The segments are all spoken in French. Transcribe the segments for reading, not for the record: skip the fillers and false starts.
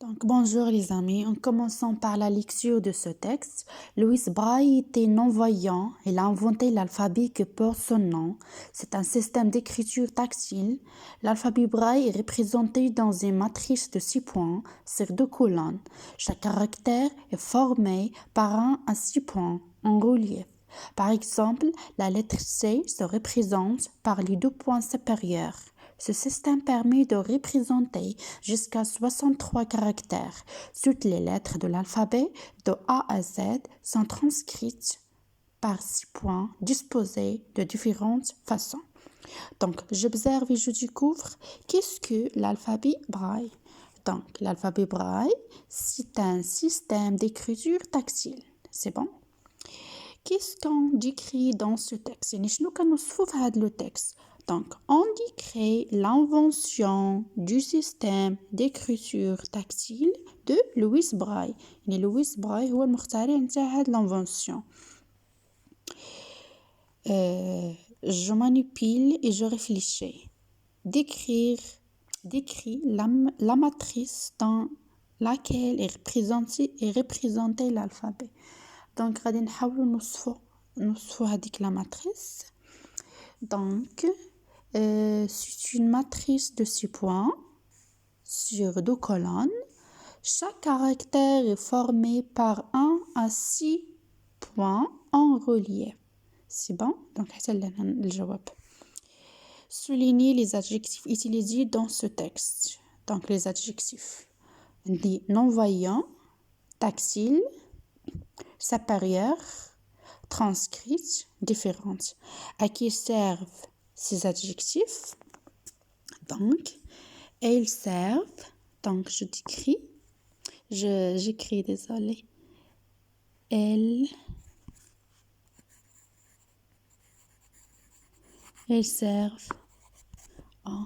Donc, bonjour les amis, en commençant par la lecture de ce texte, Louis Braille était non-voyant. Il a inventé l'alphabet qui porte son nom. C'est un système d'écriture tactile. L'alphabet Braille est représenté dans une matrice de 6 points sur 2 colonnes. Chaque caractère est formé par 1 à 6 points en relief. Par exemple, la lettre C se représente par les 2 points supérieurs. Ce système permet de représenter jusqu'à 63 caractères. Toutes les lettres de l'alphabet de A à Z sont transcrites par 6 points disposés de différentes façons. Donc, j'observe et je découvre qu'est-ce que l'alphabet Braille. Donc, l'alphabet Braille, c'est un système d'écriture tactile. C'est bon? Qu'est-ce qu'on décrit dans ce texte? Le texte. Donc, on décrit l'invention du système d'écriture tactile de Louis Braille. Louis Braille هو المخترع نتاع هاد l'invention. Je manipule et je réfléchis. Décrit la matrice dans laquelle est représenté l'alphabet. Donc, غادي نحاولوا نوصفوا هذيك la matrice. Donc, c'est une matrice de 6 points sur 2 colonnes. Chaque caractère est formé par 1 à 6 points en relief. C'est bon? Donc, c'est le jawab. Soulignez les adjectifs utilisés dans ce texte. Donc, les adjectifs. Non-voyant, tactile, supérieur, transcrite, différente. À qui servent ces adjectifs? Donc, ils servent, donc j'écris, désolé. Ils servent en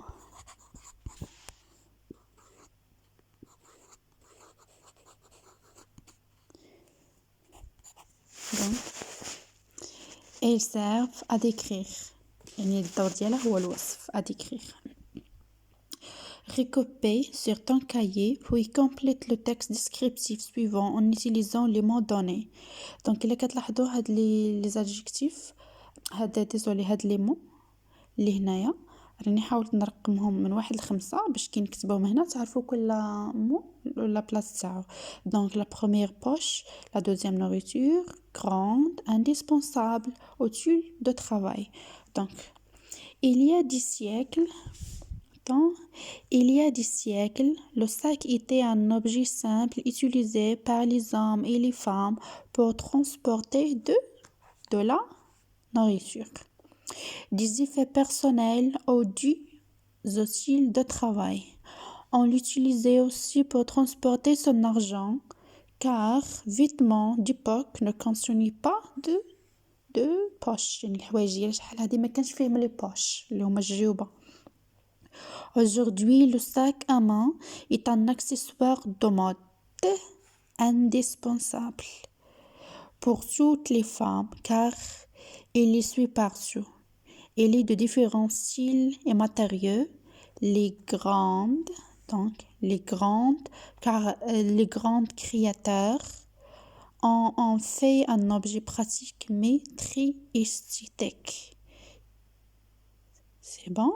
donc, ils servent à décrire. يعني الدور ديالها هو الوصف à décrire. Recopie sur ton cahier puis complète le texte descriptif suivant en utilisant les mots donnés. Donc إلا كتلاحظوا هاد les adjectifs هاد les mots اللي هنايا راني حاولت نرقمهم من 1 ل 5 باش كي نكتبهم هنا تعرفوا كل مو لا بلاصه تاعو. Donc la première poche, la deuxième nourriture, grande, indispensable, outil de travail. Donc il y a 10 siècles, le sac était un objet simple utilisé par les hommes et les femmes pour transporter de la nourriture, des effets personnels ou des outils de travail. On l'utilisait aussi pour transporter son argent, car vêtements d'époque ne contenaient pas de poche. يعني الحوايج ديال شحال هادي ما كانش فيهم لي بوش اللي هما الجيوبه. Aujourd'hui, le sac à main est un accessoire de mode indispensable pour toutes les femmes, car il y suit partout. Il est de différents styles et matériaux. Les grandes créateurs ont fait un objet pratique mais très esthétique. C'est bon?